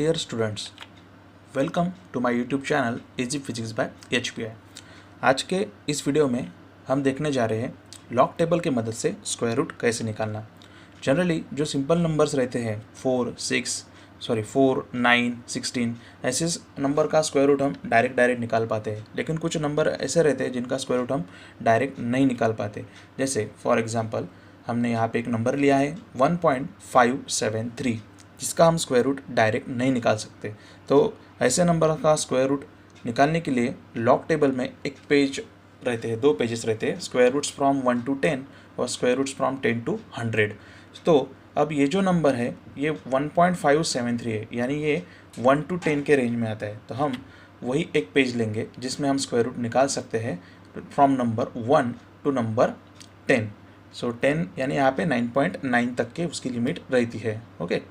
Dear students, welcome to my YouTube channel easy physics by HPI। आज के इस video में हम देखने जा रहे हैं लॉग टेबल की मदद से स्क्वायर रूट कैसे निकालना। जनरली जो सिंपल नंबर्स रहते हैं 4, 9, 16 ऐसे नंबर का स्क्वायर रूट हम डायरेक्ट निकाल पाते हैं, लेकिन कुछ नंबर ऐसे रहते हैं जिनका स्क्वायर रूट हम डायरेक्ट नहीं निकाल पाते। जैसे फॉर एग्जांपल हमने यहाँ पे एक नंबर लिया है 1.573 जिसका हम स्क्वायर रूट डायरेक्ट नहीं निकाल सकते। तो ऐसे नंबर का स्क्वायर रूट निकालने के लिए लॉग टेबल में एक पेज रहते हैं, 2 पेजेस रहते हैं, स्क्वायर रूट्स फ्रॉम 1 to 10 और स्क्वायर रूट्स फ्रॉम 10 to 100। तो अब ये जो नंबर है ये 1.573 है, यानी ये 1 to 10 के रेंज में आता है। तो हम वही एक पेज लेंगे जिसमें हम स्क्वायर रूट निकाल सकते हैं फ्रॉम नंबर 1 to नंबर 10। सो 10 यानी यहाँ पे 9.9 तक के उसकी लिमिट रहती है। ओके,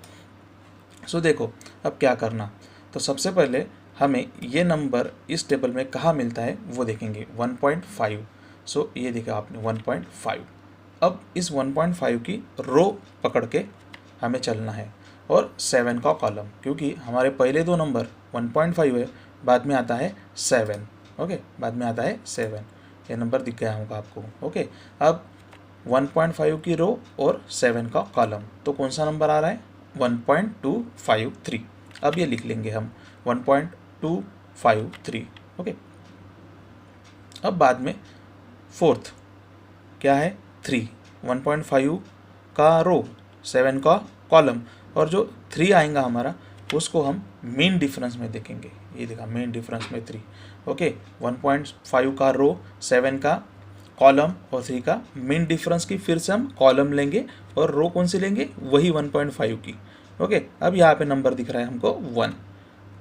सो देखो अब क्या करना। तो सबसे पहले हमें ये नंबर इस टेबल में कहाँ मिलता है वो देखेंगे, 1.5। सो ये देखा आपने 1.5। अब इस 1.5 की रो पकड़ के हमें चलना है और 7 का कॉलम, क्योंकि हमारे पहले 2 नंबर 1.5 है, बाद में आता है 7। ओके, बाद में आता है 7। ये नंबर दिख गया होगा आपको। ओके, अब 1.5 की रो और 7 का कॉलम, तो कौन सा नंबर आ रहा है 1.253। अब ये लिख लेंगे हम 1.253। ओके, अब बाद में फोर्थ क्या है 3, 1.5 का रो 7 का कॉलम, और जो 3 आएगा हमारा उसको हम मेन डिफरेंस में देखेंगे। ये देखा मेन डिफरेंस में 3। ओके, 1.5 का रो 7 का कॉलम और 3 का मेन डिफरेंस की फिर से हम कॉलम लेंगे और रो कौन सी लेंगे, वही 1.5 की। ओके, अब यहाँ पे नंबर दिख रहा है हमको 1।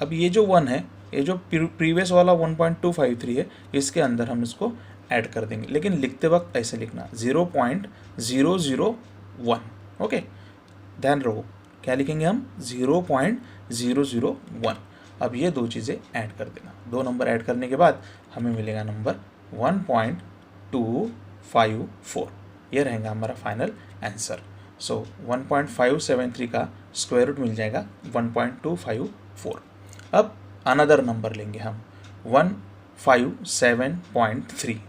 अब ये जो 1 है, ये जो प्रीवियस वाला 1.253 है, इसके अंदर हम इसको ऐड कर देंगे, लेकिन लिखते वक्त ऐसे लिखना 0.001। ओके, ध्यान रखो क्या लिखेंगे हम 0.001। अब ये 2 चीज़ें ऐड कर देना। 2 नंबर ऐड करने के बाद हमें मिलेगा नंबर 1.254। ये रहेगा हमारा फाइनल आंसर। सो 1.573 का स्क्वायर रूट मिल जाएगा 1.254। अब अनदर नंबर लेंगे हम 157.3।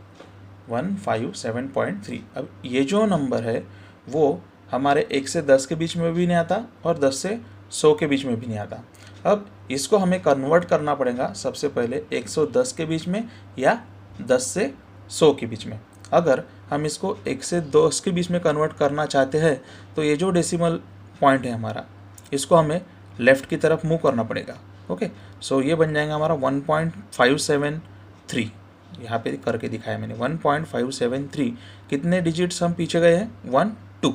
157.3। अब ये जो नंबर है वो हमारे 1 से 10 के बीच में भी नहीं आता और 10 से 100 के बीच में भी नहीं आता। अब इसको हमें कन्वर्ट करना पड़ेगा सबसे पहले 110 के बीच में या 10 से 100 के बीच में। अगर हम इसको 1 से 10 के बीच में कन्वर्ट करना चाहते हैं तो ये जो डेसिमल पॉइंट है हमारा, इसको हमें लेफ़्ट की तरफ मूव करना पड़ेगा। ओके, सो ये बन जाएगा हमारा 1.573। यहाँ पे करके दिखाया मैंने 1.573। कितने डिजिट्स हम पीछे गए हैं 1, 2।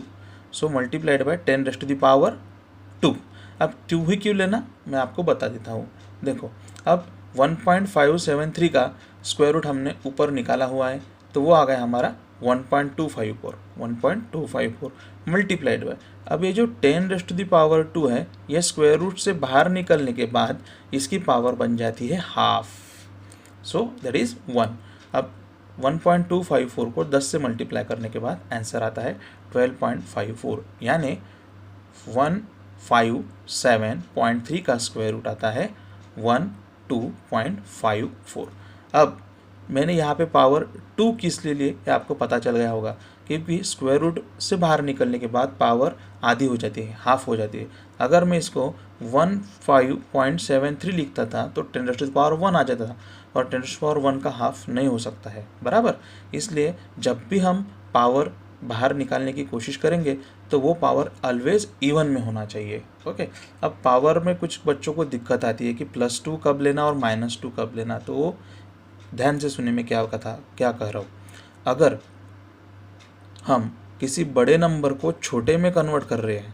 सो मल्टीप्लाइड बाय 10⁻²। अब 2 ही क्यों लेना मैं आपको बता देता हूँ। देखो अब 1.573 का स्क्वायर रूट हमने ऊपर निकाला हुआ है, तो वो आ गया हमारा 1.254 मल्टीप्लाइड बाय। अब ये जो 10⁻² है, ये स्क्वायर रूट से बाहर निकलने के बाद इसकी पावर बन जाती है हाफ। So that is 1। अब 1.254 को 10 से मल्टीप्लाई करने के बाद आंसर आता है 12.54, यानी 157.3 का स्क्वायर रूट आता है 12.54। अब मैंने यहाँ पे पावर 2 किस लिए लिए ये आपको पता चल गया होगा, क्योंकि स्क्वायर रूट से बाहर निकलने के बाद पावर आधी हो जाती है, हाफ हो जाती है। अगर मैं इसको 15.73 लिखता था तो 10⁻1 आ जाता था, और 10⁻1 का हाफ नहीं हो सकता है, बराबर। इसलिए जब भी हम पावर बाहर निकालने की कोशिश करेंगे तो वो पावर ऑलवेज इवन में होना चाहिए। ओके, अब पावर में कुछ बच्चों को दिक्कत आती है कि +2 कब लेना और -2 कब लेना, तो ध्यान से सुने मैं क्या कह रहा हूँ। अगर हम किसी बड़े नंबर को छोटे में कन्वर्ट कर रहे हैं,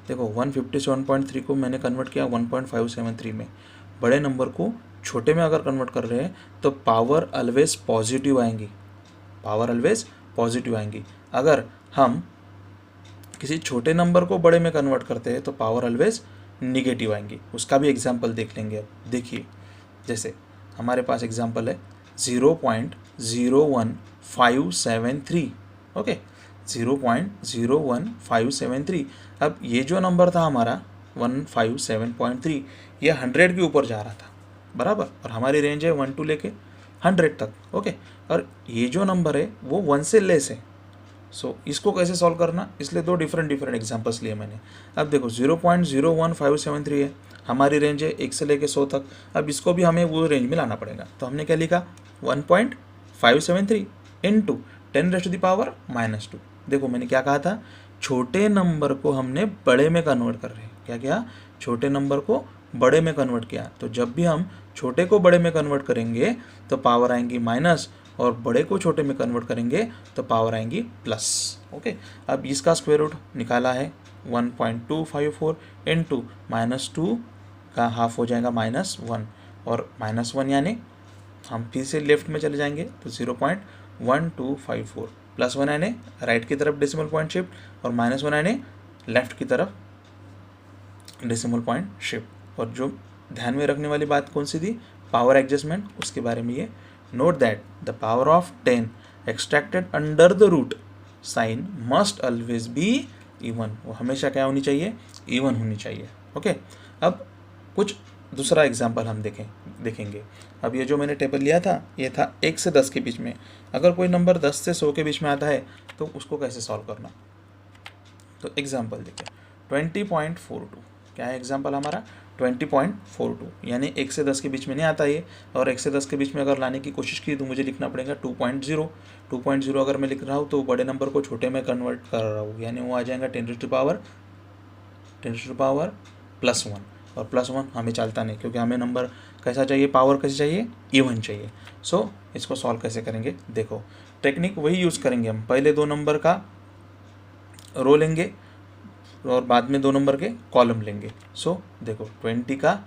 देखो 157.3 को मैंने कन्वर्ट किया 1.573 में, बड़े नंबर को छोटे में अगर कन्वर्ट कर रहे हैं तो पावर ऑलवेज पॉजिटिव आएंगी, पावर ऑलवेज पॉजिटिव आएंगी। अगर हम किसी छोटे नंबर को बड़े में कन्वर्ट करते हैं तो पावर ऑलवेज निगेटिव आएंगी। उसका भी एग्जाम्पल देख लेंगे। अब देखिए, जैसे हमारे पास एग्जाम्पल है 0.01573। ओके, 0.01573। अब ये जो नंबर था हमारा 157.3, ये 100 के ऊपर जा रहा था बराबर, और हमारी रेंज है 1 to लेके 100 तक। ओके, और ये जो नंबर है वो 1 से लेस है। सो इसको कैसे सॉल्व करना, इसलिए दो डिफरेंट एग्जांपल्स लिए मैंने। अब देखो 0.01573 है, हमारी रेंज है 1 से लेके 100 तक। अब इसको भी हमें वो रेंज में लाना पड़ेगा, तो हमने क्या लिखा 1.573 इंटू 10⁻⁻²। देखो मैंने क्या कहा था, छोटे नंबर को हमने बड़े में कन्वर्ट कर रहे हैं। क्या किया, छोटे नंबर को बड़े में कन्वर्ट किया। तो जब भी हम छोटे को बड़े में कन्वर्ट करेंगे तो पावर आएंगी माइनस, और बड़े को छोटे में कन्वर्ट करेंगे तो पावर आएंगी प्लस। ओके, अब इसका स्क्वायर रूट निकाला है 1.254 इंटू -2 का हाफ हो जाएगा -1, और -1 यानी हम फिर से लेफ्ट में चले जाएंगे तो 0.1254, +1 यानी राइट की तरफ डेसिमल पॉइंट शिफ्ट, और -1 यानी लेफ्ट की तरफ डेसिमल पॉइंट शिफ्ट। और जो ध्यान में रखने वाली बात कौन सी थी, पावर एडजस्टमेंट, उसके बारे में ये note that the power of 10 extracted under the root sign must always be even, वो हमेशा क्या होनी चाहिए, इवन होनी चाहिए। ओके, अब कुछ दूसरा एग्जांपल हम देखेंगे। अब ये जो मैंने टेबल लिया था ये था 1 से 10 के बीच में। अगर कोई नंबर 10 से 100 के बीच में आता है तो उसको कैसे सॉल्व करना, तो एग्जांपल देखिए 20.42। क्या है एग्जांपल हमारा, 20.42, यानी 1 से 10 के बीच में नहीं आता ये, और 1 से 10 के बीच में अगर लाने की कोशिश की तो मुझे लिखना पड़ेगा 2.0। 2.0 अगर मैं लिख रहा हूँ तो बड़े नंबर को छोटे में कन्वर्ट कर रहा हूँ, यानी वो आ जाएगा 10⁻⁻+1, और +1 हमें चलता नहीं, क्योंकि हमें नंबर कैसा चाहिए, पावर कैसे चाहिए, इवन चाहिए। सो इसको सॉल्व कैसे करेंगे, देखो टेक्निक वही यूज़ करेंगे हम, पहले 2 नंबर का रो लेंगे और बाद में 2 नंबर के कॉलम लेंगे। सो देखो 20 का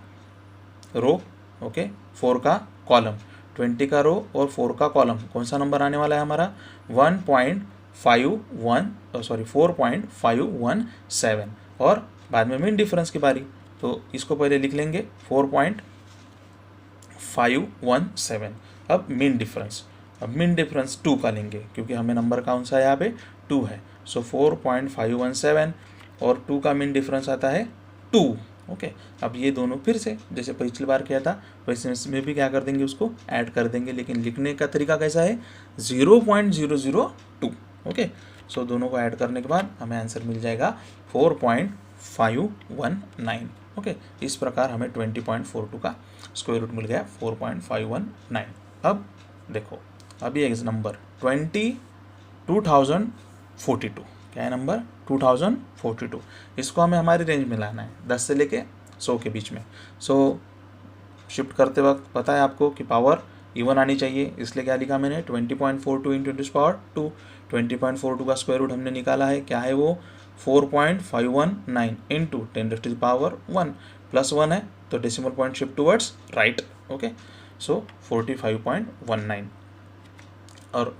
रो, ओके, 4 का कॉलम, 20 का रो और 4 का कॉलम, कौन सा नंबर आने वाला है हमारा 4.517, और बाद में मीन डिफरेंस की बारी, तो इसको पहले लिख लेंगे 4.517। अब मीन डिफरेंस 2 का लेंगे, क्योंकि हमें नंबर कौन सा यहाँ पे 2 है। सो 4.517 और 2 का मीन डिफरेंस आता है 2। ओके, अब ये दोनों फिर से जैसे पिछली बार किया था वैसे इसमें भी क्या कर देंगे, उसको ऐड कर देंगे, लेकिन लिखने का तरीका कैसा है 0.002। ओके, सो दोनों को ऐड करने के बाद हमें आंसर मिल जाएगा 4.519। ओके, इस प्रकार हमें 20.42 का स्क्वायर रूट मिल गया 4.519। अब देखो अभी एक नंबर 2042, क्या है नंबर 2042, इसको हमें हमारी रेंज में लाना है 10 से लेके 100 के बीच में। सो शिफ्ट करते वक्त पता है आपको कि पावर इवन आनी चाहिए, इसलिए क्या लिखा मैंने 20.42 इंटू 10⁻²। 20.42 का स्क्वायर रूट हमने निकाला है, क्या है वो 4.519 इंटू 10⁻1, +1 है तो decimal point shift towards right. Okay, so 45.19। और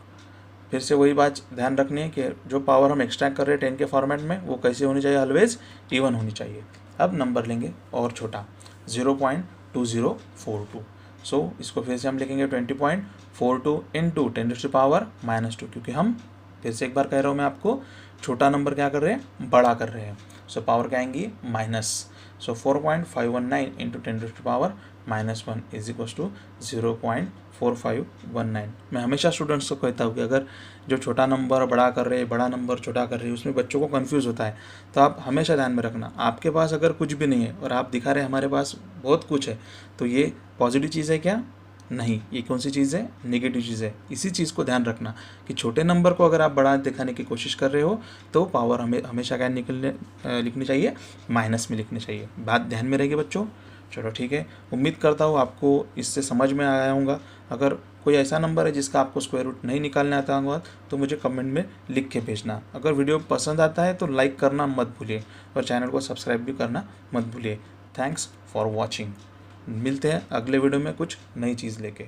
फिर से वही बात ध्यान रखनी है कि जो पावर हम एक्सट्रैक्ट कर रहे हैं 10 के फॉर्मेट में वो कैसे होनी चाहिए, ऑलवेज इवन होनी चाहिए। अब नंबर लेंगे और छोटा 0.2042। सो इसको फिर से हम लिखेंगे 20.42 इंटू 10⁻⁻², क्योंकि हम फिर से एक बार कह रहा हूँ मैं आपको, छोटा नंबर क्या कर रहे हैं, बड़ा कर रहे हैं। सो पावर क्या आएंगी minus. So 4.519 into 10⁻⁻1 is equals to 0.4519। मैं हमेशा स्टूडेंट्स को कहता हूँ कि अगर जो छोटा नंबर बड़ा कर रहे हैं, बड़ा नंबर छोटा कर रहे हैं, उसमें बच्चों को कंफ्यूज होता है, तो आप हमेशा ध्यान में रखना, आपके पास अगर कुछ भी नहीं है और आप दिखा रहे हैं हमारे पास बहुत कुछ है, तो ये पॉजिटिव चीज़ है क्या, नहीं, ये कौन सी चीज़ है, नेगेटिव चीज़ है। इसी चीज़ को ध्यान रखना कि छोटे नंबर को अगर आप बड़ा दिखाने की कोशिश कर रहे हो तो पावर हमें हमेशा क्या लिखनी चाहिए, माइनस में लिखनी चाहिए। बात ध्यान में रहेगी बच्चों। चलो ठीक है, उम्मीद करता हूँ आपको इससे समझ में आया होगा। अगर कोई ऐसा नंबर है जिसका आपको स्क्वायर रूट नहीं निकालने आता होगा तो मुझे कमेंट में लिख के भेजना। अगर वीडियो पसंद आता है तो लाइक करना मत भूलिए और चैनल को सब्सक्राइब भी करना मत भूलिए। Thanks for watching. मिलते हैं अगले वीडियो में कुछ नई चीज़ लेके।